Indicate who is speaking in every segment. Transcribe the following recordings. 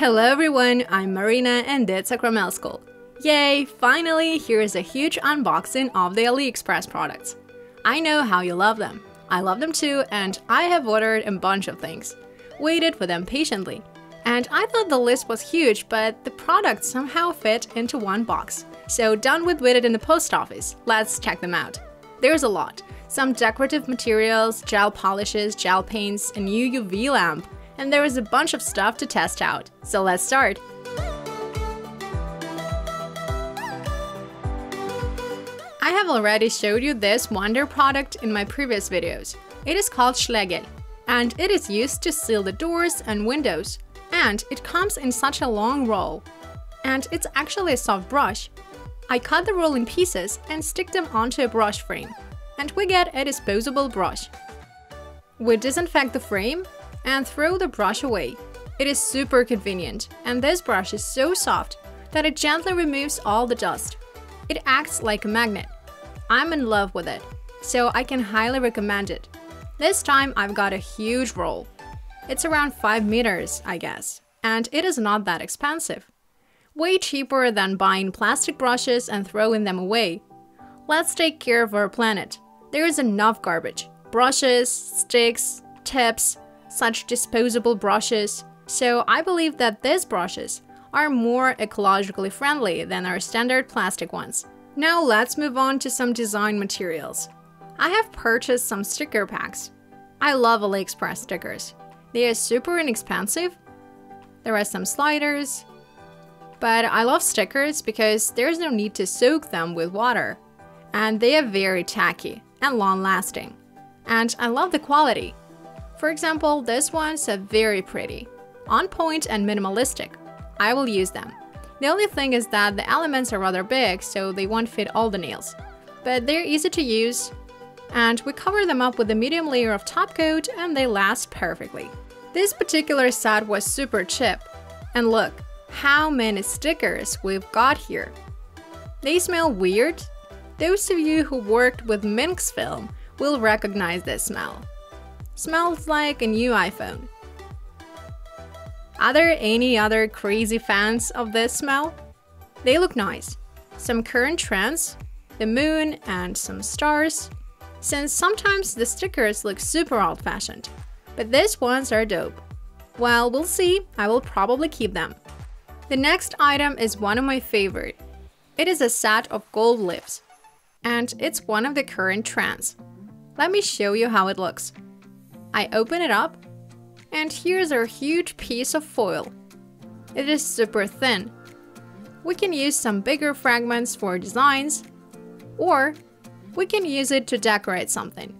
Speaker 1: Hello everyone, I'm Marina and that's Sakramel School. Yay, finally, here is a huge unboxing of the AliExpress products. I know how you love them. I love them too, and I have ordered a bunch of things. Waited for them patiently. And I thought the list was huge, but the products somehow fit into one box. So done with waited in the post office. Let's check them out. There's a lot. Some decorative materials, gel polishes, gel paints, a new UV lamp, and there is a bunch of stuff to test out. So let's start. I have already showed you this wonder product in my previous videos. It is called Schlegel, and it is used to seal the doors and windows. And it comes in such a long roll. And it's actually a soft brush. I cut the roll in pieces and stick them onto a brush frame. And we get a disposable brush. We disinfect the frame and throw the brush away. It is super convenient, and this brush is so soft that it gently removes all the dust. It acts like a magnet. I'm in love with it, so I can highly recommend it. This time I've got a huge roll. It's around 5 meters, I guess, and it is not that expensive. Way cheaper than buying plastic brushes and throwing them away. Let's take care of our planet. There is enough garbage. Brushes, sticks, tips, such disposable brushes. So I believe that these brushes are more ecologically friendly than our standard plastic ones. Now let's move on to some design materials. I have purchased some sticker packs. I love AliExpress stickers. They are super inexpensive. There are some sliders. But I love stickers because there's no need to soak them with water. And they are very tacky and long-lasting. And I love the quality. For example, these ones are very pretty, on point and minimalistic. I will use them. The only thing is that the elements are rather big, so they won't fit all the nails. But they're easy to use, and we cover them up with a medium layer of top coat and they last perfectly. This particular set was super cheap. And look, how many stickers we've got here. They smell weird. Those of you who worked with Minx film will recognize this smell. Smells like a new iPhone. Are there any other crazy fans of this smell? They look nice. Some current trends, the moon and some stars. Since sometimes the stickers look super old-fashioned, but these ones are dope. Well, we'll see. I will probably keep them. The next item is one of my favorite. It is a set of gold lips, and it's one of the current trends. Let me show you how it looks. I open it up, and here's our huge piece of foil. It is super thin. We can use some bigger fragments for designs, or we can use it to decorate something.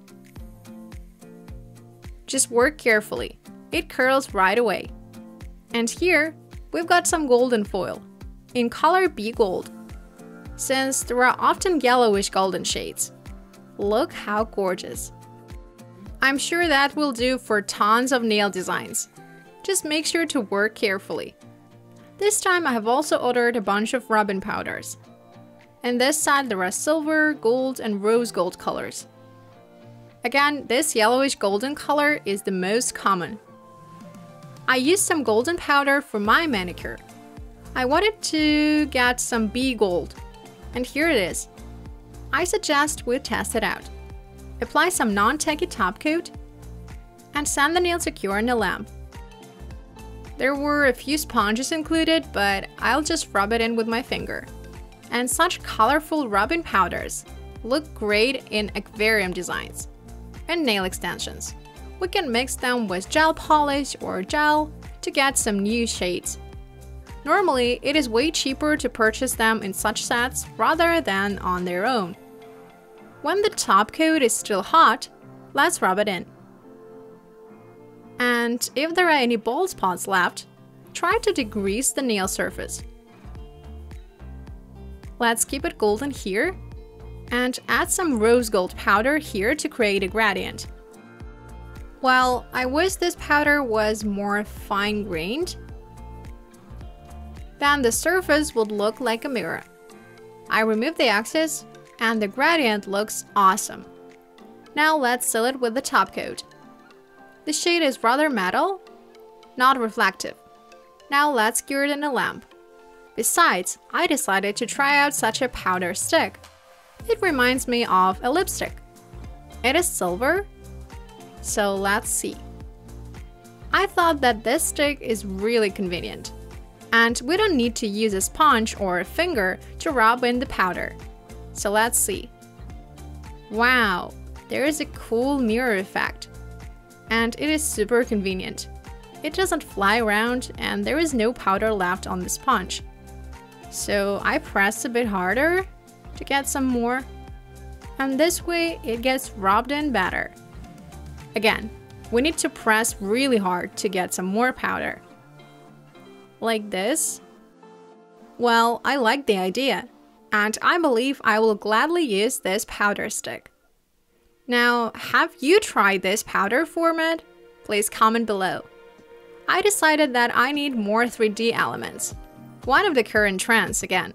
Speaker 1: Just work carefully. It curls right away. And here, we've got some golden foil, in color B gold, since there are often yellowish golden shades. Look how gorgeous. I'm sure that will do for tons of nail designs. Just make sure to work carefully. This time I have also ordered a bunch of rubbing powders. In this set there are silver, gold, and rose gold colors. Again, this yellowish golden color is the most common. I used some golden powder for my manicure. I wanted to get some B gold, and here it is. I suggest we test it out. Apply some non-tacky top coat and sand the nail secure in a lamp. There were a few sponges included, but I'll just rub it in with my finger. And such colorful rubbing powders look great in aquarium designs and nail extensions. We can mix them with gel polish or gel to get some new shades. Normally, it is way cheaper to purchase them in such sets rather than on their own. When the top coat is still hot, let's rub it in. And if there are any bald spots left, try to degrease the nail surface. Let's keep it golden here and add some rose gold powder here to create a gradient. Well, I wish this powder was more fine-grained. Then the surface would look like a mirror. I remove the excess and the gradient looks awesome. Now let's seal it with the top coat. The shade is rather metal, not reflective. Now let's cure it in a lamp. Besides, I decided to try out such a powder stick. It reminds me of a lipstick. It is silver, so let's see. I thought that this stick is really convenient. And we don't need to use a sponge or a finger to rub in the powder. So let's see. Wow, there is a cool mirror effect. And it is super convenient. It doesn't fly around and there is no powder left on the sponge. So I press a bit harder to get some more. And this way it gets rubbed in better. Again, we need to press really hard to get some more powder. Like this. Well, I like the idea, and I believe I will gladly use this powder stick. Now, have you tried this powder format? Please comment below. I decided that I need more 3D elements. One of the current trends again.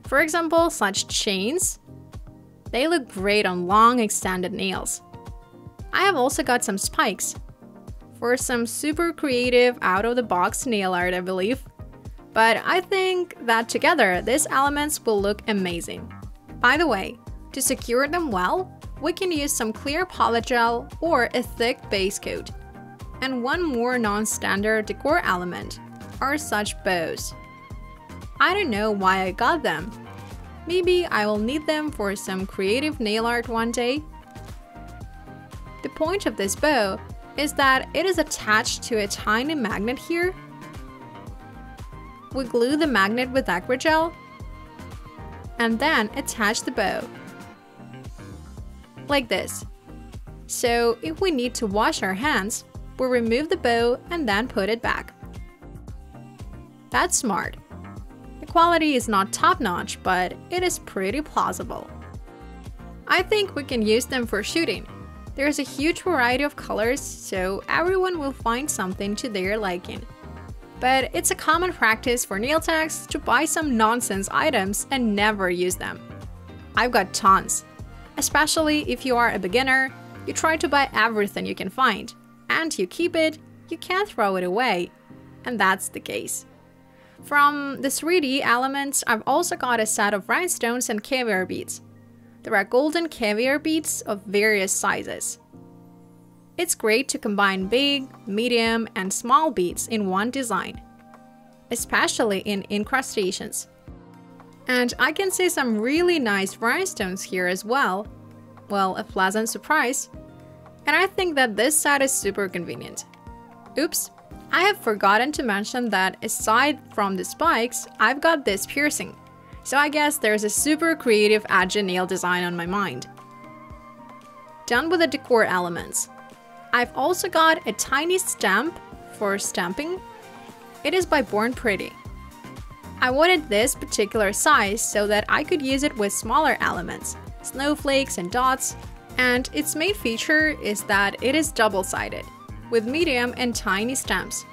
Speaker 1: For example, such chains. They look great on long extended nails. I have also got some spikes. For some super creative out-of-the-box nail art, I believe. But I think that together, these elements will look amazing. By the way, to secure them well, we can use some clear polygel or a thick base coat. And one more non-standard decor element are such bows. I don't know why I got them. Maybe I will need them for some creative nail art one day. The point of this bow is that it is attached to a tiny magnet here. We glue the magnet with acrygel and then attach the bow. Like this. So if we need to wash our hands, we remove the bow and then put it back. That's smart. The quality is not top-notch, but it is pretty plausible. I think we can use them for shooting. There's a huge variety of colors, so everyone will find something to their liking. But it's a common practice for nail techs to buy some nonsense items and never use them. I've got tons. Especially if you are a beginner, you try to buy everything you can find, and you keep it, you can't throw it away. And that's the case. From the 3D elements, I've also got a set of rhinestones and caviar beads. There are golden caviar beads of various sizes. It's great to combine big, medium, and small beads in one design, especially in incrustations. And I can see some really nice rhinestones here as well. Well, a pleasant surprise. And I think that this set is super convenient. Oops, I have forgotten to mention that aside from the spikes, I've got this piercing. So I guess there's a super creative edgy nail design on my mind. Done with the decor elements. I've also got a tiny stamp for stamping. It is by Born Pretty. I wanted this particular size so that I could use it with smaller elements, snowflakes and dots, and its main feature is that it is double-sided, with medium and tiny stamps.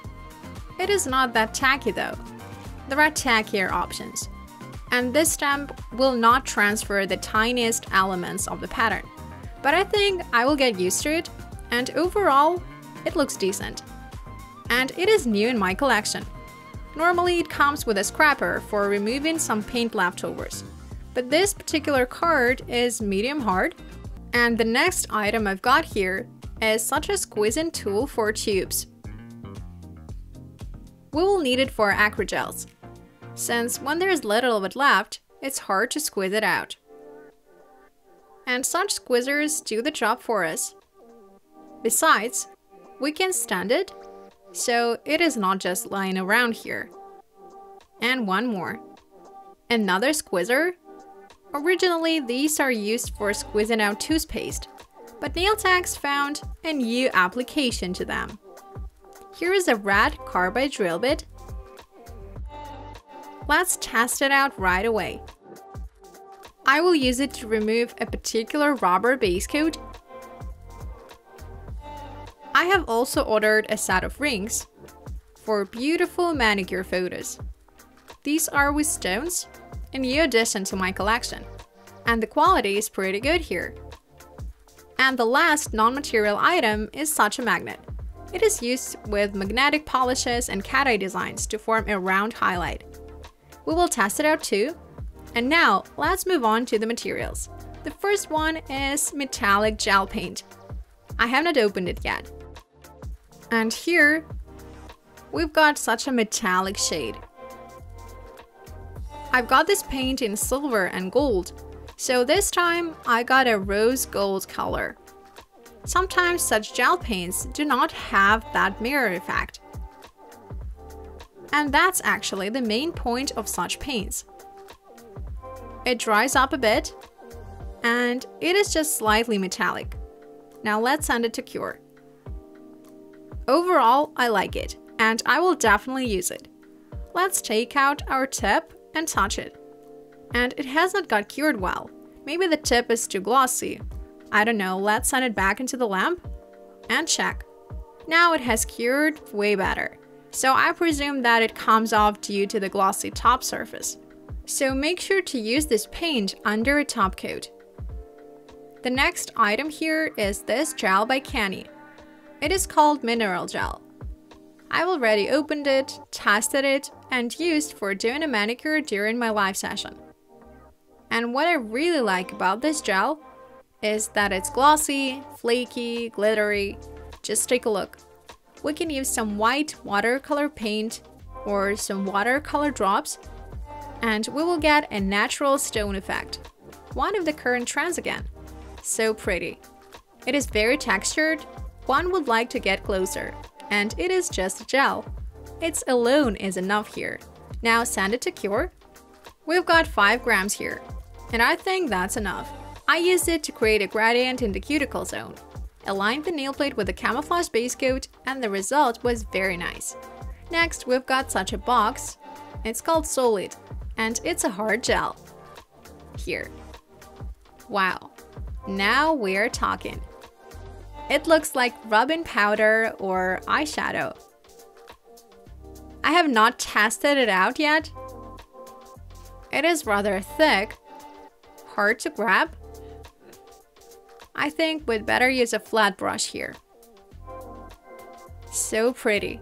Speaker 1: It is not that tacky though. There are tackier options. And this stamp will not transfer the tiniest elements of the pattern. But I think I will get used to it, and overall, it looks decent. And it is new in my collection. Normally it comes with a scraper for removing some paint leftovers. But this particular card is medium hard. And the next item I've got here is such a squeezing tool for tubes. We will need it for acrygels, since when there's little of it left, it's hard to squeeze it out. And such squeezers do the job for us. Besides, we can stand it, so it is not just lying around here. And one more. Another squeezer. Originally, these are used for squeezing out toothpaste, but nail techs found a new application to them. Here is a red Carbide Drill Bit. Let's test it out right away. I will use it to remove a particular rubber base coat. I have also ordered a set of rings for beautiful manicure photos. These are with stones, a new addition to my collection, and the quality is pretty good here. And the last non-material item is such a magnet. It is used with magnetic polishes and cat eye designs to form a round highlight. We will test it out too. And now, let's move on to the materials. The first one is metallic gel paint. I have not opened it yet. And here, we've got such a metallic shade. I've got this paint in silver and gold, so this time I got a rose gold color. Sometimes such gel paints do not have that mirror effect. And that's actually the main point of such paints. It dries up a bit, and it is just slightly metallic. Now let's send it to cure. Overall, I like it, and I will definitely use it. Let's take out our tip and touch it. And it has not got cured well. Maybe the tip is too glossy. I don't know, let's send it back into the lamp and check. Now it has cured way better. So I presume that it comes off due to the glossy top surface. So make sure to use this paint under a top coat. The next item here is this gel by Canny. It is called Mineral Gel. I've already opened it, tested it, and used for doing a manicure during my live session. And what I really like about this gel is that it's glossy, flaky, glittery. Just take a look. We can use some white watercolor paint or some watercolor drops, and we will get a natural stone effect. One of the current trends again. So pretty. It is very textured. One would like to get closer, and it is just a gel. Its alone is enough here. Now send it to cure. We've got 5 grams here, and I think that's enough. I used it to create a gradient in the cuticle zone. Aligned the nail plate with a camouflage base coat, and the result was very nice. Next, we've got such a box. It's called Solid, and it's a hard gel. Here. Wow. Now we're talking. It looks like rub-in powder or eyeshadow. I have not tested it out yet. It is rather thick, hard to grab. I think we'd better use a flat brush here. So pretty.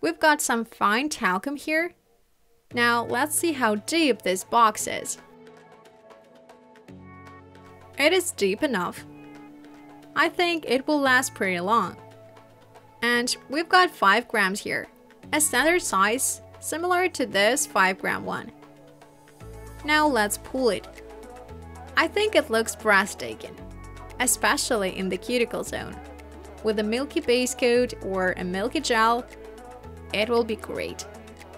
Speaker 1: We've got some fine talcum here. Now let's see how deep this box is. It is deep enough. I think it will last pretty long. And we've got 5 grams here, a standard size similar to this 5-gram one. Now let's pull it. I think it looks breathtaking, especially in the cuticle zone. With a milky base coat or a milky gel, it will be great.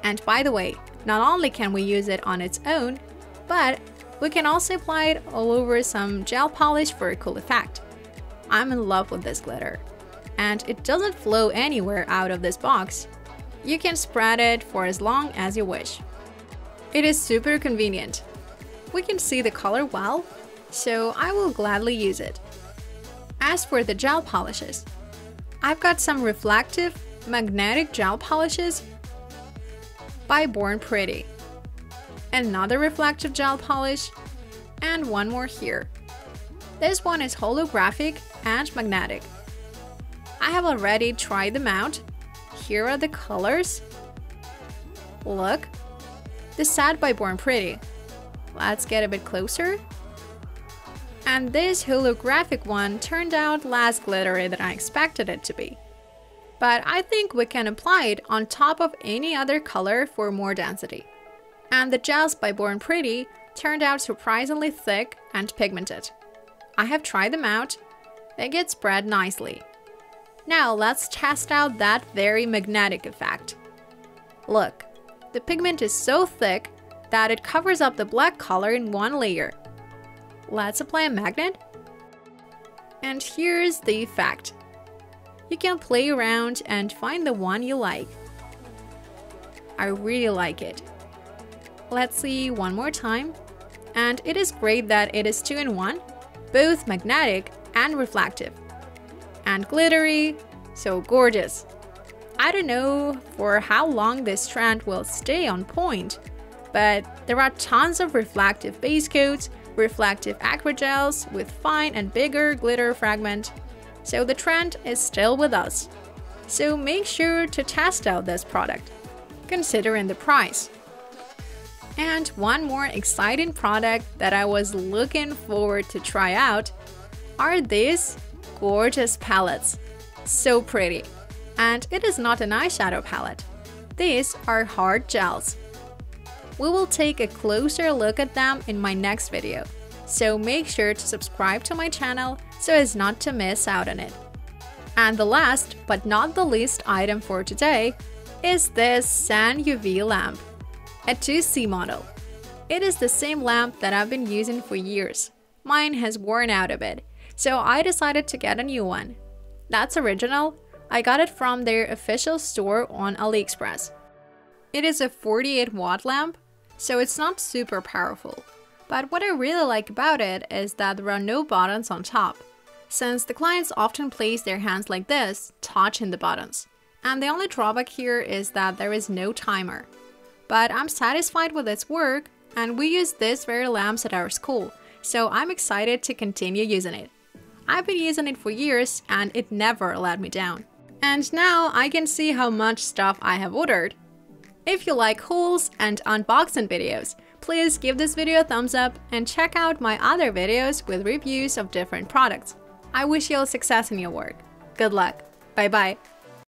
Speaker 1: And by the way, not only can we use it on its own, but we can also apply it all over some gel polish for a cool effect. I'm in love with this glitter. And it doesn't flow anywhere out of this box. You can spread it for as long as you wish. It is super convenient. We can see the color well, so I will gladly use it. As for the gel polishes, I've got some reflective magnetic gel polishes by Born Pretty, another reflective gel polish, and one more here. This one is holographic and magnetic. I have already tried them out. Here are the colors. Look, the set by Born Pretty. Let's get a bit closer. And this holographic one turned out less glittery than I expected it to be. But I think we can apply it on top of any other color for more density. And the gels by Born Pretty turned out surprisingly thick and pigmented. I have tried them out. They get spread nicely. Now let's test out that very magnetic effect. Look, the pigment is so thick that it covers up the black color in one layer. Let's apply a magnet. And here's the effect. You can play around and find the one you like. I really like it. Let's see one more time. And it is great that it is 2-in-1, both magnetic and reflective. And glittery, so gorgeous. I don't know for how long this trend will stay on point, but there are tons of reflective base coats, reflective acrygels with fine and bigger glitter fragment. so the trend is still with us. So make sure to test out this product, considering the price. And one more exciting product that I was looking forward to try out are these gorgeous palettes. So pretty. And it is not an eyeshadow palette. These are hard gels. We will take a closer look at them in my next video, so make sure to subscribe to my channel so as not to miss out on it. And the last but not the least item for today is this Sun UV lamp, a 2C model. It is the same lamp that I've been using for years. Mine has worn out a bit, so I decided to get a new one. That's original. I got it from their official store on AliExpress. It is a 48-watt lamp, so it's not super powerful. But what I really like about it is that there are no buttons on top, since the clients often place their hands like this, touching the buttons. And the only drawback here is that there is no timer. But I'm satisfied with its work, and we use these very lamps at our school, so I'm excited to continue using it. I've been using it for years, and it never let me down. And now I can see how much stuff I have ordered. If you like hauls and unboxing videos, please give this video a thumbs up and check out my other videos with reviews of different products. I wish you all success in your work. Good luck. Bye bye.